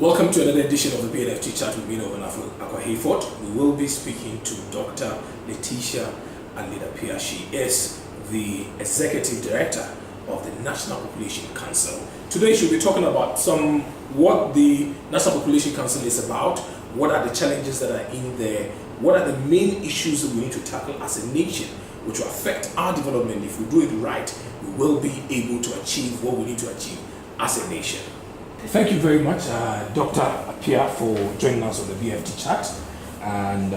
Welcome to another edition of the BNFT Chat with me, Norvan from Acquah-Hayford. We will be speaking to Dr. Leticia Adelaide Appiah. She is the Executive Director of the National Population Council. Today she'll be talking about what the National Population Council is about, what are the challenges that are in there, what are the main issues that we need to tackle as a nation, which will affect our development. If we do it right, we will be able to achieve what we need to achieve as a nation. Thank you very much, Dr. Appiah, for joining us on the BFT chat. And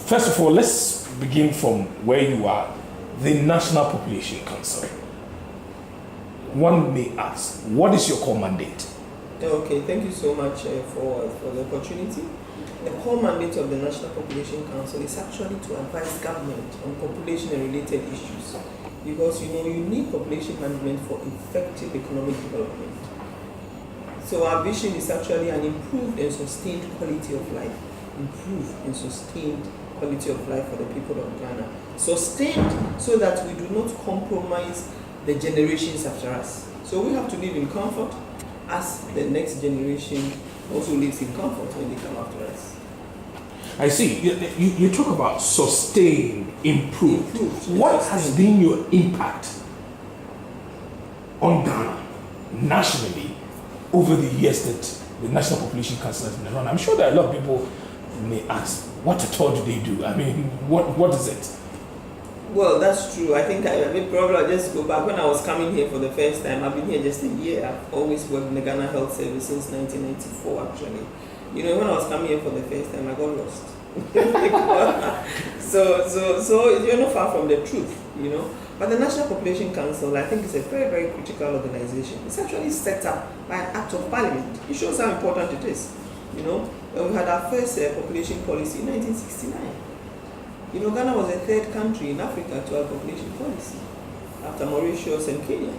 first of all, let's begin from where you are, the National Population Council. One may ask, what is your core mandate? Okay, thank you so much for the opportunity. The core mandate of the National Population Council is actually to advise government on population and related issues. Because you need population management for effective economic development. So our vision is actually an improved and sustained quality of life. Improved and sustained quality of life for the people of Ghana. Sustained so that we do not compromise the generations after us. So we have to live in comfort as the next generation also lives in comfort when they come after us. I see. You talk about sustained, improved. What has been your impact on Ghana nationally over the years that the National Population Council has been around? I'm sure that a lot of people may ask, what at all do they do? I mean, what is it? Well, that's true. I think probably I'll just go back. When I was coming here for the first time, I've been here just a year. I've always worked in the Ghana Health Service since 1994, actually. When I was coming here for the first time, I got lost. so you're not far from the truth, But the National Population Council, I think, is a very, very critical organization. It's actually set up by an act of parliament. It shows how important it is, We had our first population policy in 1969. Ghana was the third country in Africa to have population policy, after Mauritius and Kenya.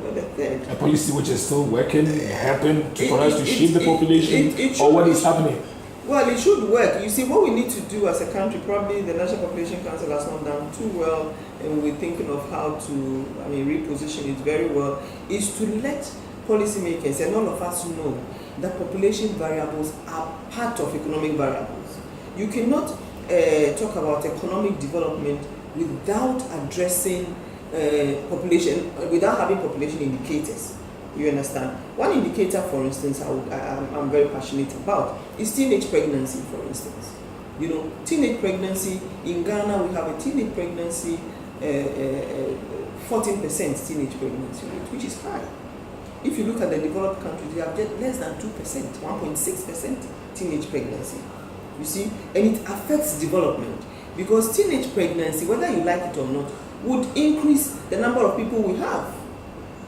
We're the third. A policy which is still working, helping for us to shape the population, or what is happening? Well, it should work. You see, what we need to do as a country, probably the National Population Council has not done too well, and we're thinking of how to, reposition it very well, is to let policymakers and all of us know that population variables are part of economic variables. You cannot talk about economic development without addressing population, without having population indicators. You understand? One indicator, for instance, I'm very passionate about is teenage pregnancy, for instance. Teenage pregnancy, in Ghana, we have a teenage pregnancy, 14% teenage pregnancy rate, which is high. If you look at the developed countries, they have just less than 2%, 1.6% teenage pregnancy. You see? And it affects development because teenage pregnancy, whether you like it or not, would increase the number of people we have.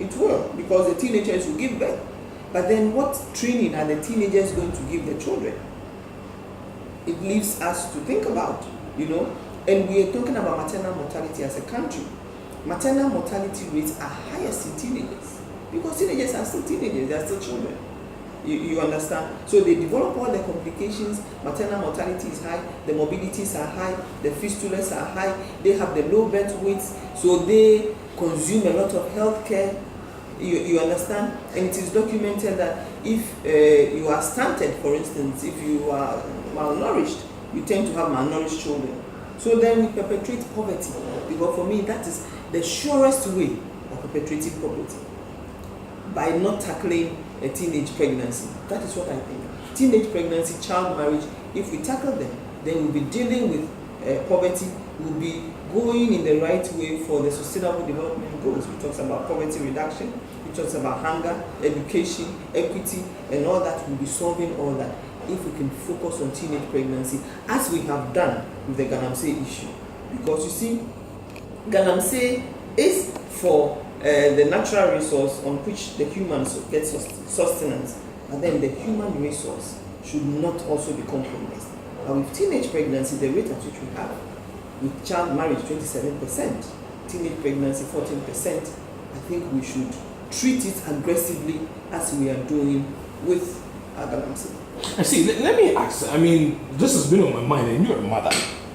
It will, because the teenagers will give birth. But then what training are the teenagers going to give the children? It leaves us to think about, And we are talking about maternal mortality as a country. Maternal mortality rates are highest in teenagers because teenagers are still teenagers, they are still children. You understand? So they develop all the complications. Maternal mortality is high, the morbidities are high, the fistulas are high, they have the low birth weights, so they consume a lot of health care. You understand? And it is documented that if you are stunted, for instance, if you are malnourished, you tend to have malnourished children. So then we perpetuate poverty, because for me that is the surest way of perpetuating poverty, by not tackling a teenage pregnancy. That is what I think. Teenage pregnancy, child marriage, if we tackle them, then we'll be dealing with poverty, we'll be going in the right way for the sustainable development goals. We talk about poverty reduction, we talk about hunger, education, equity, and all that. We'll be solving all that if we can focus on teenage pregnancy, as we have done with the Galamsey issue. Because you see, Galamsey is for the natural resource on which the humans get sustenance, and then the human resource should not also be compromised. But with teenage pregnancy, the rate at which we have, with child marriage 27%, teenage pregnancy 14%, I think we should treat it aggressively as we are doing with Galamsey. I see. Let me ask. This has been on my mind, and you're a mother.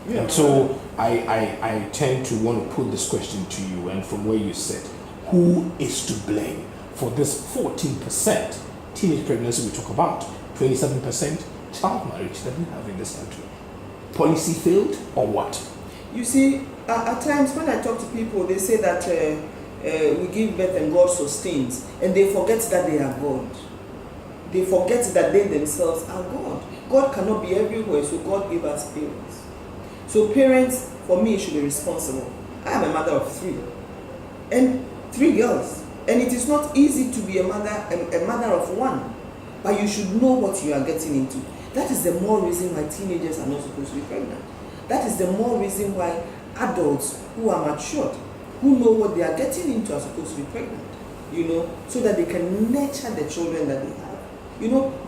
Yeah. And so I tend to want to put this question to you, and from where you said, who is to blame for this 14% teenage pregnancy we talk about, 27% child marriage that we have in this country. Policy failed or what? You see, at times when I talk to people, they say that we give birth and God sustains, and they forget that they are God. They forget that they themselves are God. God cannot be everywhere, so God gave us parents. So parents, for me, should be responsible. I am a mother of 3, and 3 girls, and it is not easy to be a mother of 1, but you should know what you are getting into. That is the more reason why teenagers are not supposed to be pregnant. That is the more reason why adults who are matured, who know what they are getting into, are supposed to be pregnant, so that they can nurture the children that they have.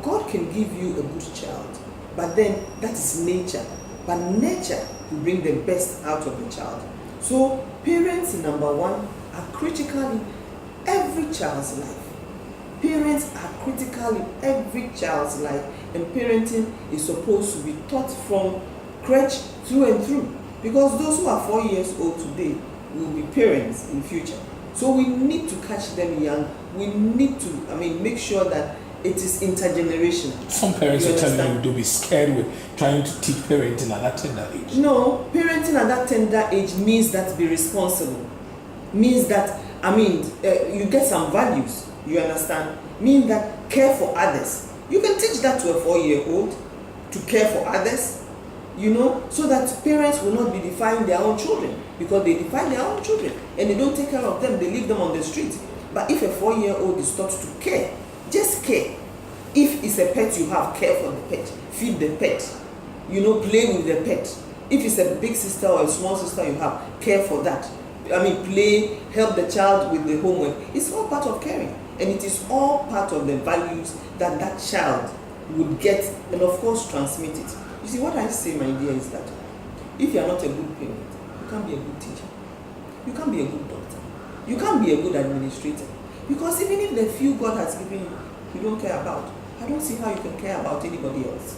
God can give you a good child, but then that is nature. But nature will bring the best out of the child. So parents, number 1, are critical in every child's life. Parents are critical in every child's life, and parenting is supposed to be taught from crèche through and through, because those who are 4 years old today will be parents in future. So we need to catch them young. We need to, make sure that it is intergenerational. Some parents are telling you to be scared with trying to teach parenting at that tender age. No, parenting at that tender age means that be responsible. Means that, you get some values, you understand? Means that care for others. You can teach that to a 4-year-old, to care for others, so that parents will not be defying their own children, because they defy their own children and they don't take care of them, they leave them on the street. But if a 4-year-old is taught to care, just care. If it's a pet you have, care for the pet, feed the pet, play with the pet. If it's a big sister or a small sister you have, care for that. Play, help the child with the homework. It's all part of caring, and it is all part of the values that that child would get, and of course transmit it. You see, what I say, my dear, is that if you are not a good parent, you can't be a good teacher, you can't be a good doctor, you can't be a good administrator, because even if the few God has given you, you don't care about, I don't see how you can care about anybody else.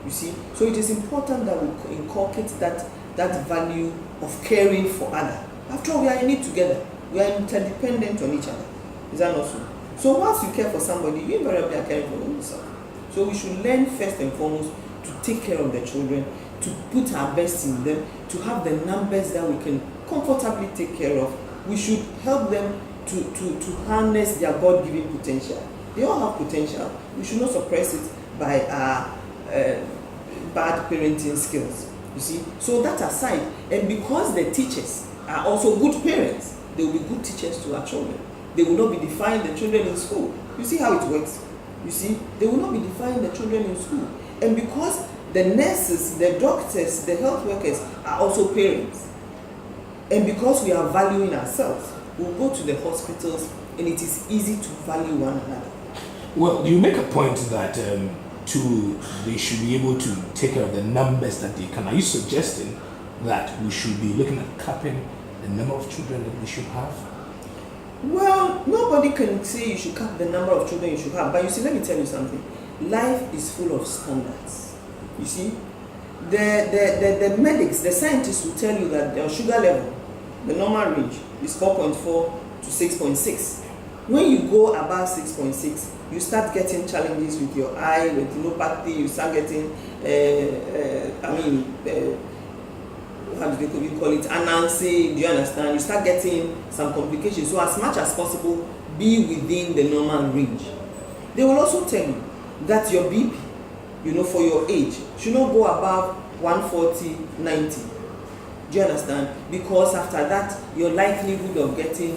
You see, so it is important that we inculcate that value of caring for others. After all, we are in it together. We are interdependent on each other. Is that not so? So once you care for somebody, you invariably are caring for yourself. So we should learn first and foremost to take care of the children, to put our best in them, to have the numbers that we can comfortably take care of. We should help them to harness their God-given potential. They all have potential. We should not suppress it by our bad parenting skills. You see? So that aside, and because the teachers are also good parents, they will be good teachers to our children. They will not be defying the children in school. You see how it works? You see? They will not be defying the children in school. And because the nurses, the doctors, the health workers are also parents, and because we are valuing ourselves, we'll go to the hospitals and it is easy to value one another. Well, you make a point that they should be able to take care of the numbers that they can. Are you suggesting that we should be looking at capping the number of children that we should have? Well, nobody can say you should cap the number of children you should have. But you see, let me tell you something. Life is full of standards. You see, the medics, the scientists will tell you that their sugar level, the normal range, is 4.4 to 6.6. When you go above 6.6, you start getting challenges with your eye, retinopathy, you start getting, how do they call it, anansi, do you understand? You start getting some complications. So as much as possible, be within the normal range. They will also tell you that your BP, for your age, should not go above 140/90. Do you understand? Because after that, your likelihood of getting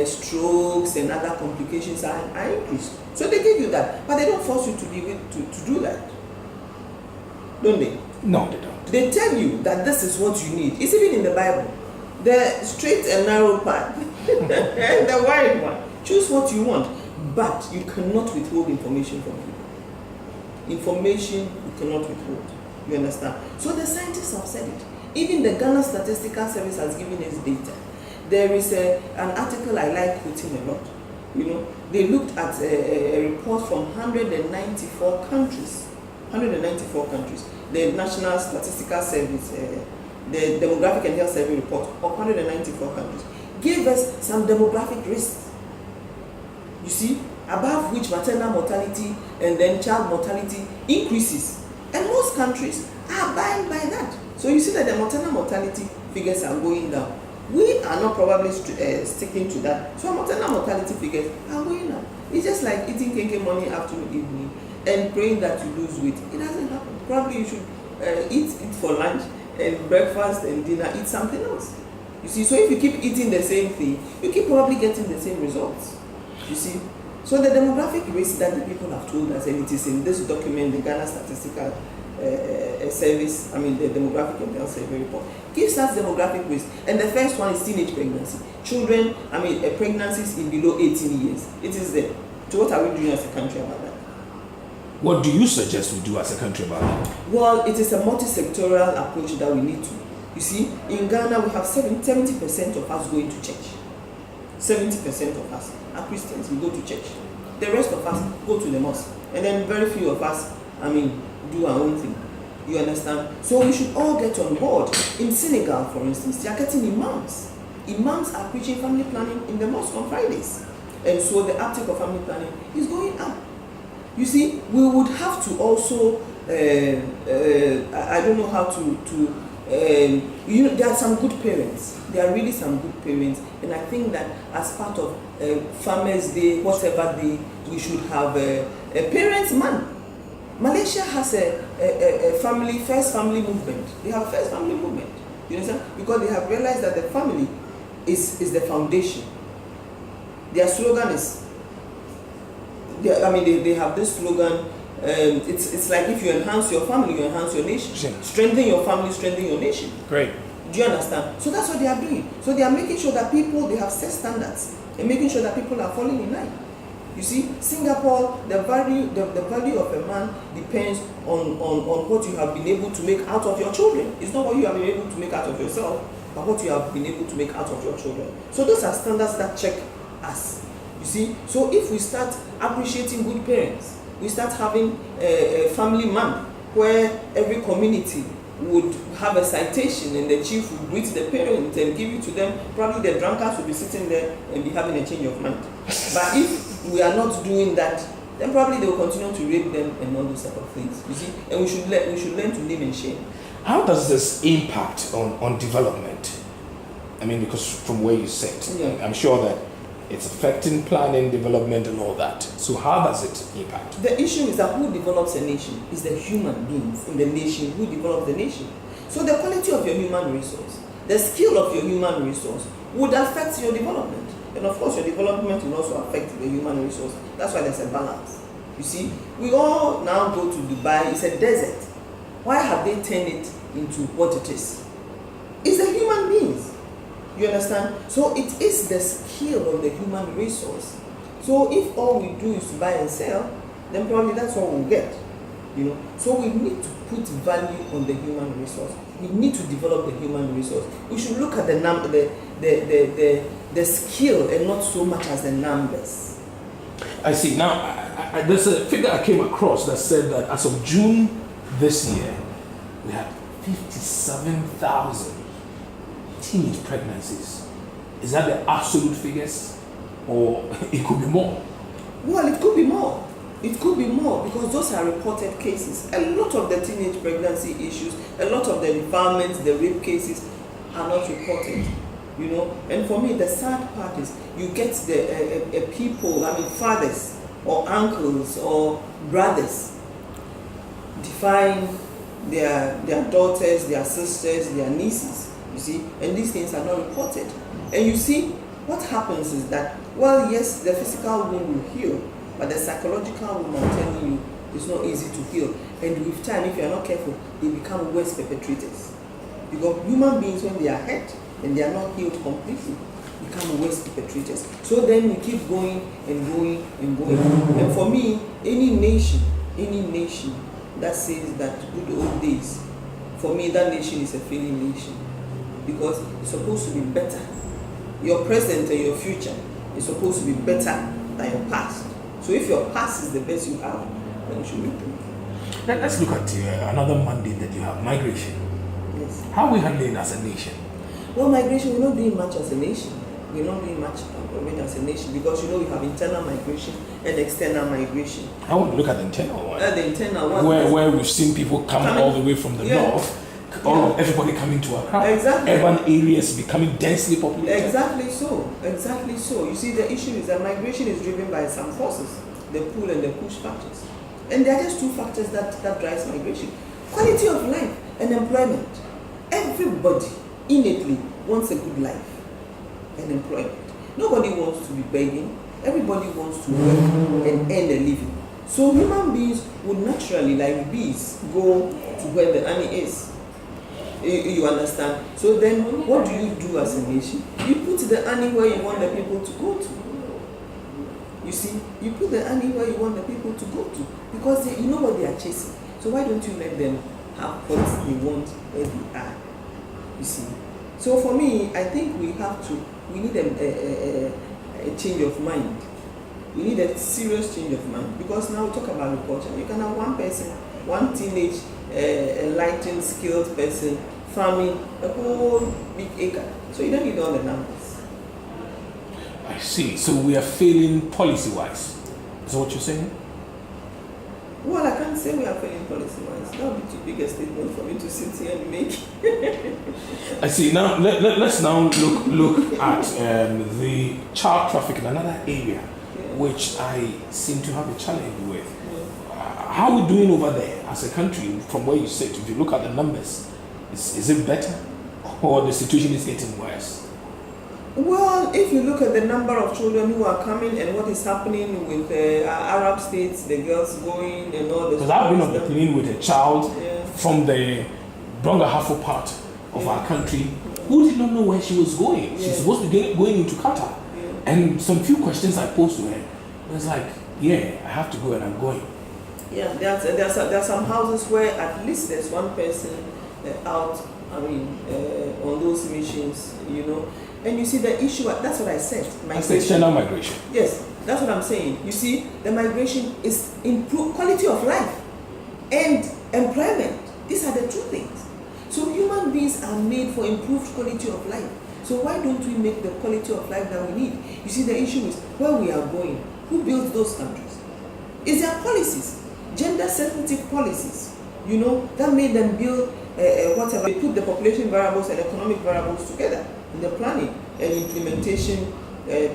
strokes and other complications are increased. So they give you that, but they don't force you to do that. Don't they? No, they don't. They tell you that this is what you need. It's even in the Bible. The straight and narrow path and the wide one. Choose what you want, but you cannot withhold information from people. Information you cannot withhold. You understand? So the scientists have said it. Even the Ghana Statistical Service has given us data. There is an article I like quoting a lot. They looked at a report from 194 countries. 194 countries. The National Statistical Service, the Demographic and Health Survey report of 194 countries, gave us some demographic risks. You see, above which maternal mortality and then child mortality increases. And most countries are abiding by that. So you see that the maternal mortality figures are going down. We are not probably sticking to that. So maternal mortality figures are going down. It's just like eating kenke morning, afternoon, evening, and praying that you lose weight. It doesn't happen. Probably you should eat for lunch and breakfast and dinner, eat something else. You see, so if you keep eating the same thing, you keep probably getting the same results. You see, so the demographic risk that the people have told us, and it is in this document, the Ghana Statistical Service, the Demographic and Health Survey report, gives us demographic risk. And the first one is teenage pregnancy. Children, pregnancies in below 18 years. It is there. So what are we doing as a country about that? What do you suggest we do as a country about that? Well, it is a multi-sectoral approach that we need to. You see, in Ghana, we have 70% of us going to church. 70% of us are Christians, we go to church. The rest of us go to the mosque. And then very few of us, do our own thing. You understand? So we should all get on board. In Senegal, for instance, they are getting imams. Imams are preaching family planning in the mosque on Fridays. And so the uptake of family planning is going up. You see, we would have to also, I don't know how to there are some good parents. There are really some good parents. And I think that as part of Farmers' Day, whatever day, we should have a parents' month. Malaysia has a first family movement. They have a first family movement. You understand? Because they have realized that the family is the foundation. Their slogan is, they have this slogan, it's like if you enhance your family, you enhance your nation. Yeah. Strengthen your family, strengthen your nation. Great. Do you understand? So that's what they are doing. So they are making sure that people, they have set standards and making sure that people are falling in line. You see, Singapore, the value of a man depends on what you have been able to make out of your children. It's not what you have been able to make out of yourself, but what you have been able to make out of your children. So those are standards that check us. You see, so if we start appreciating good parents, we start having a family month where every community would have a citation and the chief would greet the parent and give it to them, probably the drunkards will be sitting there and be having a change of mind. But if we are not doing that, then probably they will continue to rape them and all those type of things. You see, and we should learn to live in shame. How does this impact on development? Because from where you sit, yeah. I'm sure that it's affecting planning, development, and all that. So how does it impact? The issue is that who develops a nation is the human beings in the nation who develop the nation. So the quality of your human resource, the skill of your human resource would affect your development. And of course, your development will also affect the human resource. That's why there's a balance. You see, we all now go to Dubai, it's a desert. Why have they turned it into what it is? It's the human beings. You understand? So it is the skill of the human resource. So if all we do is to buy and sell, then probably that's what we'll get. So we need to put value on the human resource. We need to develop the human resource. We should look at the skill and not so much as the numbers. I see. Now, there's a figure I came across that said that as of June this year, we had 57,000 teenage pregnancies. Is that the absolute figures, or it could be more? Well, it could be more. It could be more because those are reported cases. A lot of the teenage pregnancy issues, a lot of the defilements, the rape cases are not reported. And for me, the sad part is you get the people, fathers or uncles or brothers defying their daughters, their sisters, their nieces. You see, and these things are not reported. And you see, what happens is that, well, yes, the physical wound will heal, but the psychological wound, I'm telling you, is not easy to heal. And with time, if you're not careful, they become worse perpetrators. Because human beings, when they are hurt and they are not healed completely, become worse perpetrators. So then we keep going and going and going. And for me, any nation that says that good old days, for me, that nation is a failing nation. Because it's supposed to be better. Your present and your future is supposed to be better than your past. So if your past is the best you have, then you should improve. Let's look at another mandate that you have, migration. Yes. How are we handling as a nation? Well, migration, we're not doing much as a nation. We're not doing much as a nation because we have internal migration and external migration. I want to look at the internal one. The internal one. Where we've seen people coming all the way from the north, everybody coming to Accra. Exactly. Urban areas becoming densely populated. Exactly so. Exactly so. You see, the issue is that migration is driven by some forces, the pull and the push factors. And there are just two factors that drives migration. Quality of life and employment. Everybody innately wants a good life and employment. Nobody wants to be begging. Everybody wants to work and earn a living. So human beings would naturally, like bees, go to where the honey is. You understand? So then what do you do as a nation? You put the honey where you want the people to go to. You see, you put the honey where you want the people to go to, because you know what they are chasing. So why don't you let them have what they want where they are? You see. So for me, I think we need a change of mind. We need a serious change of mind, because now we talk about agriculture. You can have one person, one teenage, enlightened, skilled person farming a whole big acre. So you don't need all the numbers. I see. So we are failing policy-wise. Is that what you're saying? Well, I can't say we are failing policy-wise. That would be too big a statement for me to sit here and make. I see. Now let's now look at the child trafficking, another area which I seem to have a challenge with. How are we doing over there as a country from where you sit? If you look at the numbers, is it better, or the situation is getting worse? Well, if you look at the number of children who are coming and what is happening with Arab states, the girls going and all this. Because I've been on the plane with a child from the Acquah-Hayford part of our country who did not know where she was going. She's supposed to be going into Qatar. And some few questions I posed to her, I was like, I have to go and I'm going. Yeah, there are some houses where at least there's one person out, on those missions, And you see the issue, that's what I said. That's external migration. Yes, that's what I'm saying. You see, the migration is improved quality of life and employment. These are the two things. So human beings are made for improved quality of life. So why don't we make the quality of life that we need? You see, the issue is where we are going. Who built those countries? Is there policies, gender-sensitive policies, that made them build whatever. They put the population variables and economic variables together in the planning and implementation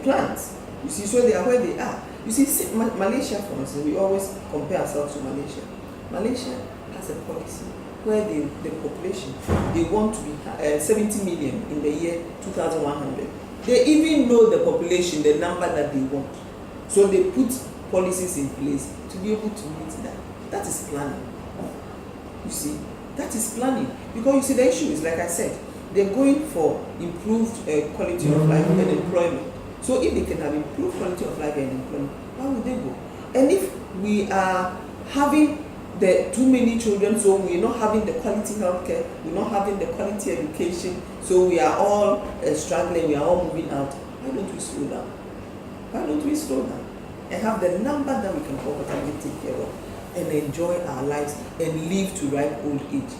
plans. You see, so they are where they are. You see, Malaysia, for instance, we always compare ourselves to Malaysia. Malaysia has a policy where the population, they want to be 70 million in the year 2100. They even know the population, the number that they want. So they put policies in place to be able to meet that. That is planning. You see, that is planning. Because you see, the issue is, like I said, they're going for improved quality of life and employment. So if they can have improved quality of life and employment, why would they go? And if we are having too many children, so we're not having the quality healthcare, we're not having the quality education, so we are all struggling, we are all moving out, why don't we slow down? Why don't we slow down and have the number that we can comfortably take care of and enjoy our lives and live to ripe old age?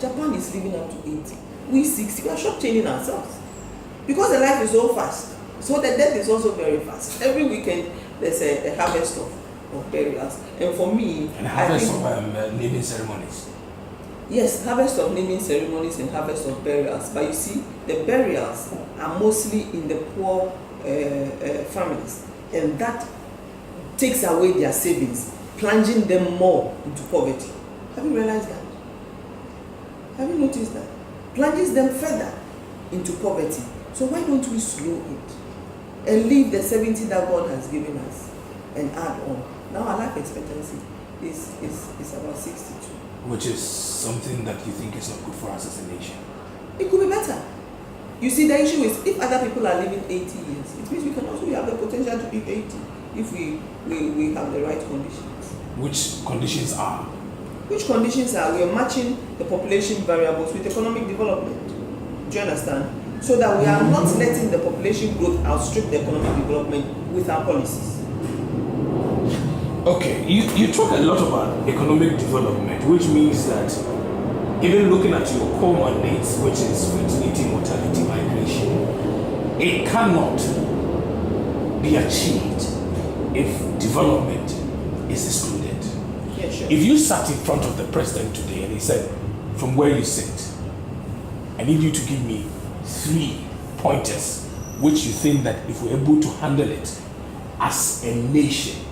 Japan is living up to 80. We 60. We are short-changing ourselves because the life is so fast. So the death is also very fast. Every weekend there's a harvest of burials. And for me, and harvest of naming ceremonies. Yes, harvest of naming ceremonies and harvest of burials. But you see, the burials are mostly in the poor families, and that takes away their savings, plunging them more into poverty. Have you realized that? Have you noticed that? Plunges them further into poverty. So why don't we slow it and leave the 70 that God has given us and add on? Now our life expectancy is about 62. Which is something that you think is not good for us as a nation. It could be better. You see, the issue is if other people are living 80 years, it means we can also have the potential to live 80 if we have the right conditions. Which conditions are? Which conditions are? We are matching the population variables with economic development. Do you understand? So that we are not letting the population growth outstrip the economic development with our policies. Okay, you talk a lot about economic development, which means that even looking at your core mandates, which is fertility, mortality, migration, it cannot be achieved if development is excluded. Yeah, sure. If you sat in front of the president today and he said, from where you sit, I need you to give me 3 pointers which you think that if we're able to handle it as a nation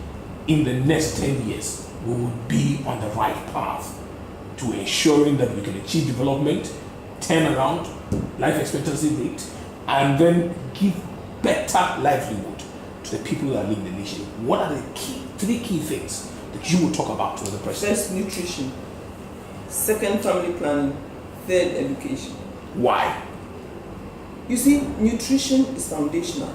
in the next 10 years, we would be on the right path to ensuring that we can achieve development, turn around life expectancy rate, and then give better livelihood to the people that live in the nation. What are the 3 key things that you will talk about to the president? First, nutrition. Second, family planning. Third, education. Why? You see, nutrition is foundational.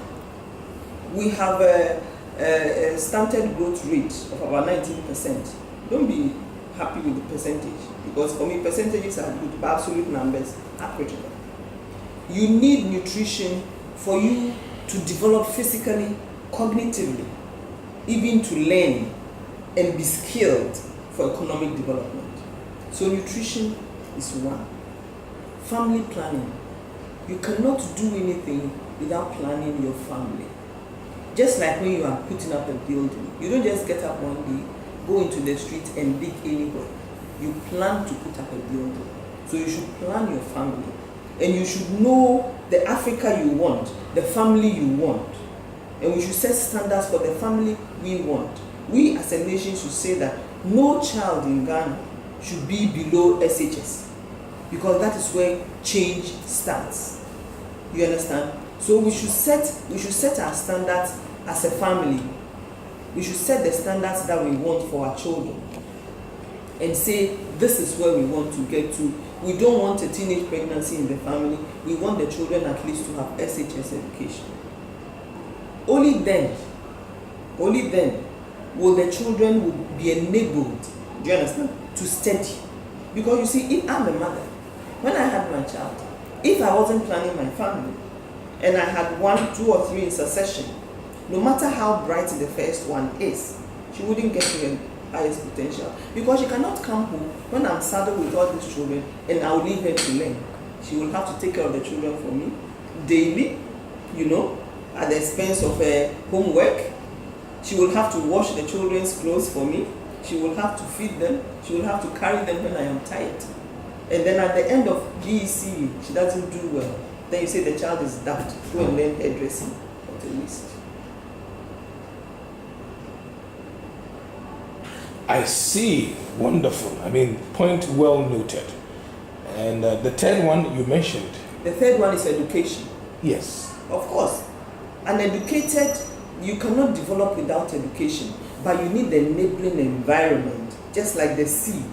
We have a stunted growth rate of about 19%. Don't be happy with the percentage, because for me, percentages are good, but absolute numbers are critical. You need nutrition for you to develop physically, cognitively, even to learn and be skilled for economic development. So nutrition is one. Family planning. You cannot do anything without planning your family. Just like when you are putting up a building, you don't just get up one day, go into the street and dig anywhere. You plan to put up a building. So you should plan your family. And you should know the Africa you want, the family you want. And we should set standards for the family we want. We as a nation should say that no child in Ghana should be below SHS, because that is where change starts. You understand? So we should set our standards as a family. We should set the standards that we want for our children and say this is where we want to get to. We don't want a teenage pregnancy in the family. We want the children at least to have SHS education. Only then will the children be enabled, do you understand, to study. Because you see, if I'm a mother, when I had my child, if I wasn't planning my family and I had 1, 2, or 3 in succession, no matter how bright the first one is, she wouldn't get to her highest potential, because she cannot come home when I'm saddled with all these children and I'll leave her to learn. She will have to take care of the children for me daily, at the expense of her homework. She will have to wash the children's clothes for me. She will have to feed them. She will have to carry them when I am tired. And then at the end of GEC, she doesn't do well. Then you say the child is daft. Go and learn hairdressing at least. I see. Wonderful. I mean, point well noted. And the third one you mentioned. The third one is education. Yes. Of course. Uneducated, you cannot develop without education, but you need the enabling environment, just like the seed.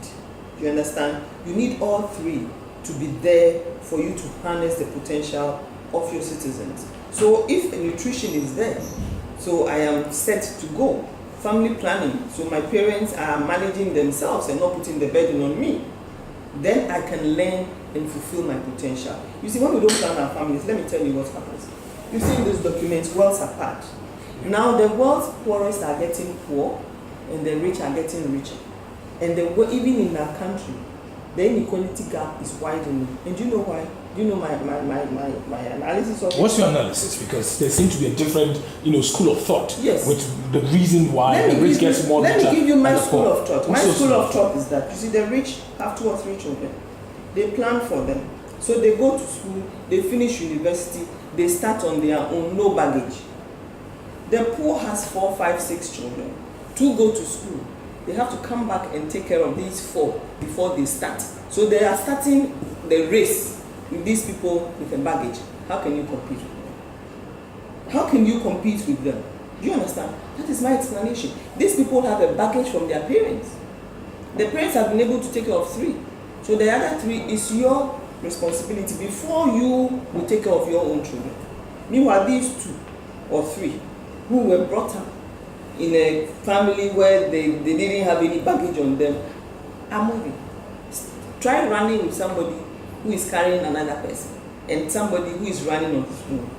You understand? You need all 3 to be there for you to harness the potential of your citizens. So if nutrition is there, so I am set to go. Family planning, so my parents are managing themselves and not putting the burden on me. Then I can learn and fulfill my potential. You see, when we don't plan our families, let me tell you what happens. You see in this document, worlds apart. Now the world's poorest are getting poor and the rich are getting richer. And even in our country, the inequality gap is widening. And do you know why? Do you know my analysis of it? What's your analysis? Because there seems to be a different, school of thought. Yes. With the reason why the rich gets more richer. Let me give you my and the school poor. of thought. My school of thought is that, you see, the rich have 2 or 3 children. They plan for them. So they go to school, they finish university, they start on their own, no baggage. The poor has 4, 5, 6 children. 2 go to school. They have to come back and take care of these 4 before they start. So they are starting the race with these people with a baggage. How can you compete with them? How can you compete with them? Do you understand? That is my explanation. These people have a baggage from their parents. The parents have been able to take care of 3. So the other 3 is your responsibility before you will take care of your own children. Meanwhile, these 2 or 3 who were brought up in a family where they didn't have any baggage on them are moving. Try running with somebody who is carrying another person and somebody who is running on his own.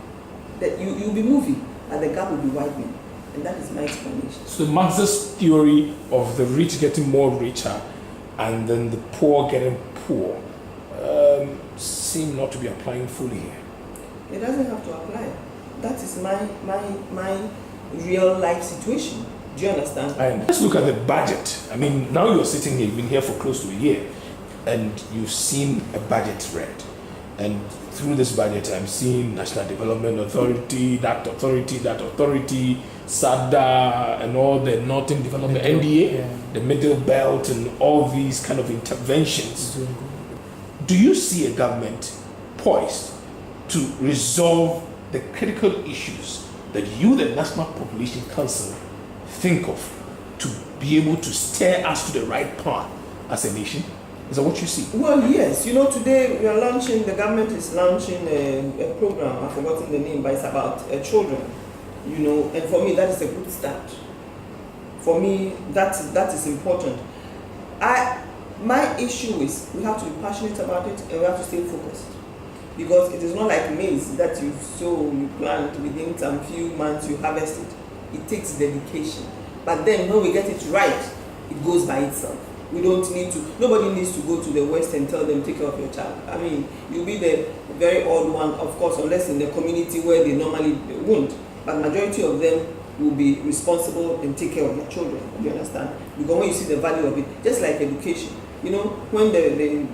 That you'll be moving and the gap will be widening. And that is my explanation. So the Marxist theory of the rich getting more richer and then the poor getting poor seem not to be applying fully here. It doesn't have to apply. That is my real life situation. Do you understand? And let's look at the budget. I mean, now you're sitting here, you've been here for close to a year, and you've seen a budget read. And through this budget, I'm seeing National Development Authority, that authority, SADA, and all the Northern Development, NDA, the Middle Belt, and all these kind of interventions. Do you see a government poised to resolve the critical issues that you, the National Population Council, think of to be able to steer us to the right path as a nation? Is that what you see? Well, yes. You know, today we are launching, the government is launching a program, I've forgotten the name, but it's about children. You know, and for me, that is a good start. For me, that is important. My issue is we have to be passionate about it and we have to stay focused. Because it is not like maize that you sow, you plant, within some few months you harvest it. It takes dedication. But then when we get it right, it goes by itself. We don't need to, nobody needs to go to the West and tell them take care of your child. I mean, you'll be the very odd one, of course, unless in the community where they normally won't. But majority of them will be responsible and take care of their children. Do you understand? Because when you see the value of it, just like education, you know, when they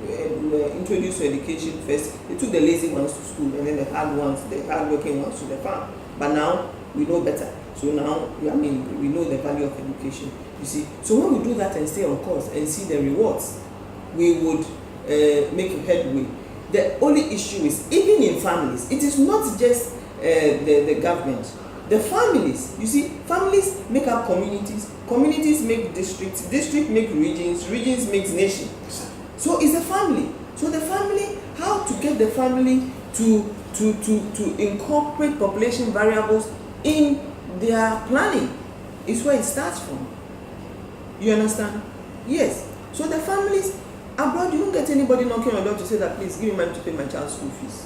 introduced education first, they took the lazy ones to school and then the hard-working ones to the farm. But now we know better. So now, I mean, we know the value of education. You see, so when we do that and stay on course and see the rewards, we would make a headway. The only issue is, even in families, it is not just the government. The families, you see, families make up communities, communities make districts, districts make regions, regions make nations. So it's a family. So the family, how to get the family to incorporate population variables in their planning is where it starts from. You understand? Yes. So the families abroad, you don't get anybody knocking on the door to say that, please give me money to pay my child's school fees.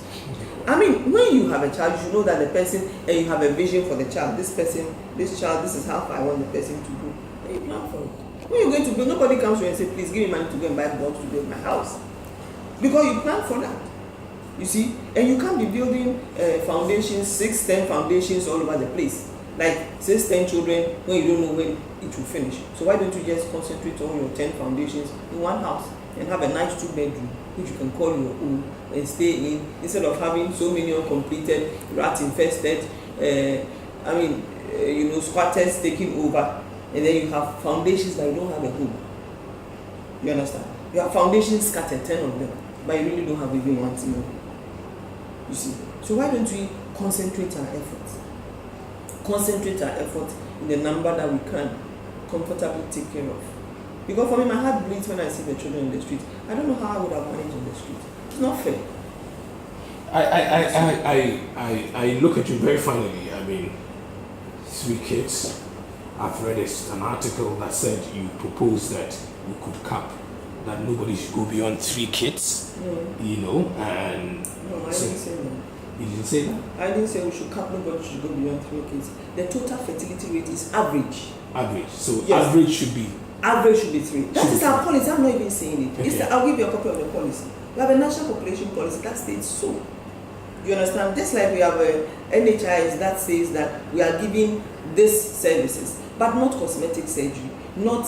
I mean, when you have a child, you know that the person, and you have a vision for the child. This person, this child, this is how far I want the person to go. And you plan for it. When you're going to build, nobody comes to you and say, please give me money to go and buy blocks to build my house. Because you plan for that. You see? And you can't be building foundations, 6, 10 foundations all over the place. Like 6, 10 children when you don't know when it will finish. So why don't you just concentrate on your 10 foundations in one house and have a nice 2-bedroom which you can call your own and stay in, instead of having so many uncompleted, rat infested, squatters taking over, and then you have foundations that you don't have a home. You understand? You have foundations scattered, 10 of them, but you really don't have even one single. You see? So why don't we concentrate our efforts? Concentrate our efforts in the number that we can comfortably take care of. Because for me, my heart bleeds when I see the children in the street. I don't know how I would have managed in the street. It's not fair. I look at you very finally. I mean, 3 kids. I've read an article that said you proposed that you could cap that nobody should go beyond 3 kids. You know, and no, I didn't say that. You didn't say that? I didn't say we should cap nobody should go beyond 3 kids. The total fertility rate is average. Average. So yes. Average should be 3. That is our policy. I'm not even saying it. Okay. I'll give you a copy of the policy. We have a national population policy that states so. You understand? Just like we have a NHIS that says that we are giving these services, but not cosmetic surgery, not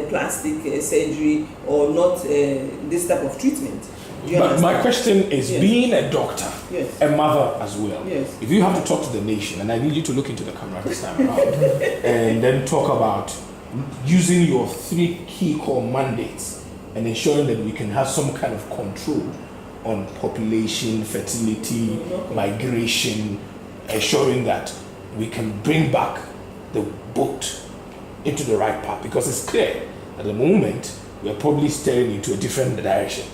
plastic surgery, or not this type of treatment. But my question is, yes. Being a doctor, yes. a mother as well, yes. If you have to talk to the nation, and I need you to look into the camera this time around, and then talk about using your 3 key core mandates and ensuring that we can have some kind of control on population, fertility, migration, ensuring that we can bring back the boat into the right path, because it's clear at the moment we're probably steering into a different direction,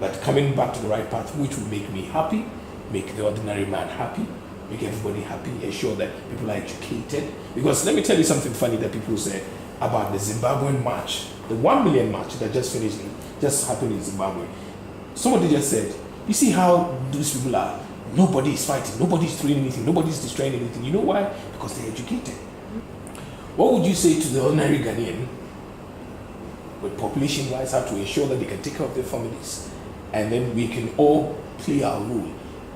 but coming back to the right path, which will make me happy, make the ordinary man happy, make everybody happy, ensure that people are educated. Because let me tell you something funny that people say about the Zimbabwean march, the 1 million march that just happened in Zimbabwe. Somebody just said, you see how these people are, nobody is fighting, nobody is throwing anything, nobody is destroying anything. You know why? Because they're educated. What would you say to the ordinary Ghanaian, with population-wise, how to ensure that they can take care of their families, and then we can all play our role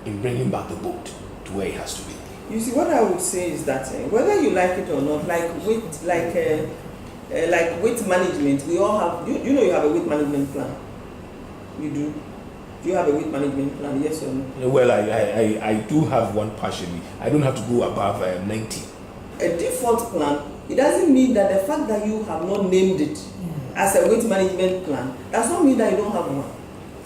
in bringing back the boat to where it has to be? You see, what I would say is that whether you like it or not, like weight management, we all have. You know you have a weight management plan. You do. Do you have a weight management plan? Yes or no? Well, I do have one partially. I don't have to go above 90. A default plan. It doesn't mean that the fact that you have not named it as a weight management plan does not mean that you don't have one.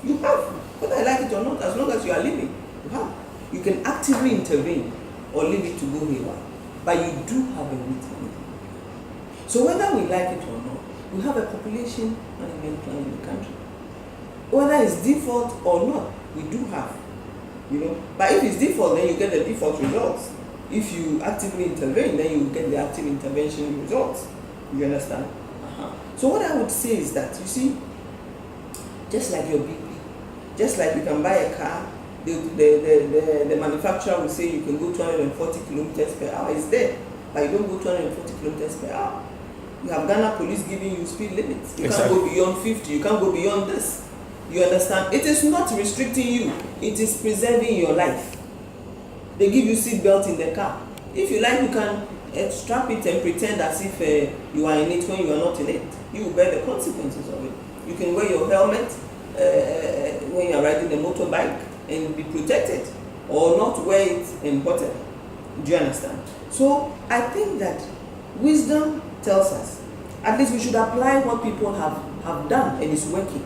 You have, whether I like it or not, as long as you are living, you have. You can actively intervene or leave it to go haywire, but you do have a weight management. So whether we like it or not, we have a population management plan in the country. Whether it's default or not, we do have, But if it's default, then you get the default results. If you actively intervene, then you get the active intervention results. You understand? So what I would say is that, you see, just like your BP, just like you can buy a car, the manufacturer will say you can go 240 kilometers per hour. It's there, but you don't go 240 kilometers per hour. You have Ghana police giving you speed limits. You can't go beyond 50. You can't go beyond this. You understand? It is not restricting you. It is preserving your life. They give you seat belt in the car. If you like, you can strap it and pretend as if you are in it when you are not in it. You will bear the consequences of it. You can wear your helmet when you are riding a motorbike and be protected, or not wear it and whatever. Do you understand? So I think that wisdom tells us, at least we should apply what people have done and is working.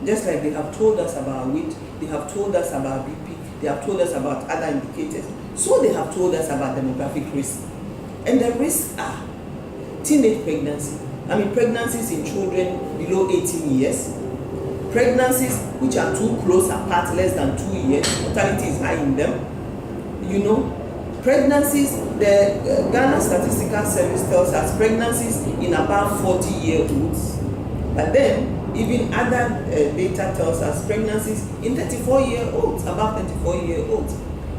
Just like they have told us about weight, they have told us about BP, they have told us about other indicators. So they have told us about demographic risk. And the risks are teenage pregnancy. Pregnancies in children below 18 years. Pregnancies which are too close apart, less than 2 years. Mortality is high in them. Pregnancies, the Ghana Statistical Service tells us pregnancies in about 40-year-olds. But then, even other data tells us pregnancies in 34-year-olds, above 34-year-olds.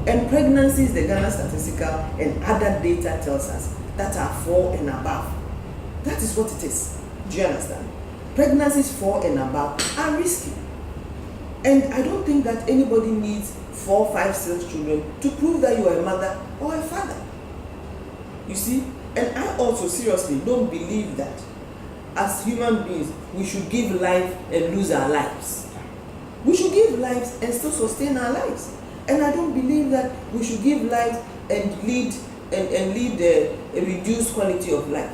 And pregnancies, the Ghana Statistical and other data tells us that are 4 and above. That is what it is. Do you understand? Pregnancies 4 and above are risky. And I don't think that anybody needs 4, 5, 6 children to prove that you are a mother or a father. You see? And I also seriously don't believe that as human beings, we should give life and lose our lives. We should give lives and still sustain our lives. And I don't believe that we should give lives and lead a reduced quality of life.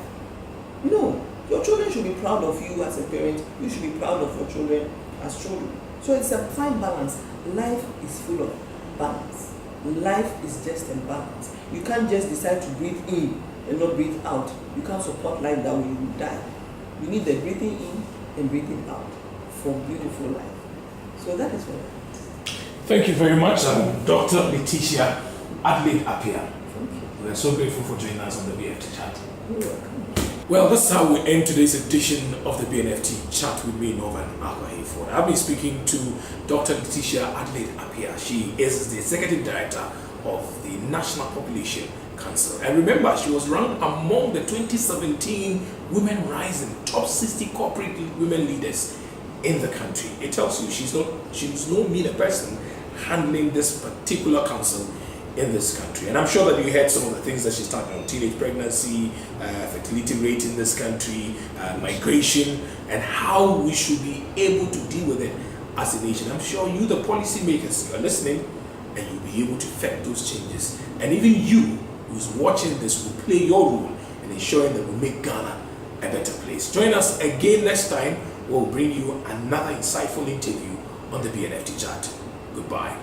No, your children should be proud of you as a parent. You should be proud of your children as children. So it's a fine balance. Life is full of balance. Life is just a balance. You can't just decide to breathe in and not breathe out. You can't support life that way, you will die. You need the breathing in and breathing out for beautiful life. So that is what it is. Thank you very much, Dr. Leticia Adelaide Appiah. Thank you. We are so grateful for joining us on the BNFT chat. You're welcome. Well, that's how we end today's edition of the BNFT chat with me, Norvan Acquah-Hayford. I'll be speaking to Dr. Leticia Adelaide Appiah. She is the Executive Director of the National Population Council. And remember, she was ranked among the 2017 Women Rising Top 60 Corporate Women Leaders in the country. It tells you she's no mean person handling this particular council in this country. And I'm sure that you heard some of the things that she's talking about: teenage pregnancy, fertility rate in this country, migration, and how we should be able to deal with it as a nation. I'm sure you, the policymakers, you are listening, and you'll be able to effect those changes. And even you who's watching this will play your role in ensuring that we make Ghana a better place. Join us again next time. We'll bring you another insightful interview on the BNFT chat. Goodbye.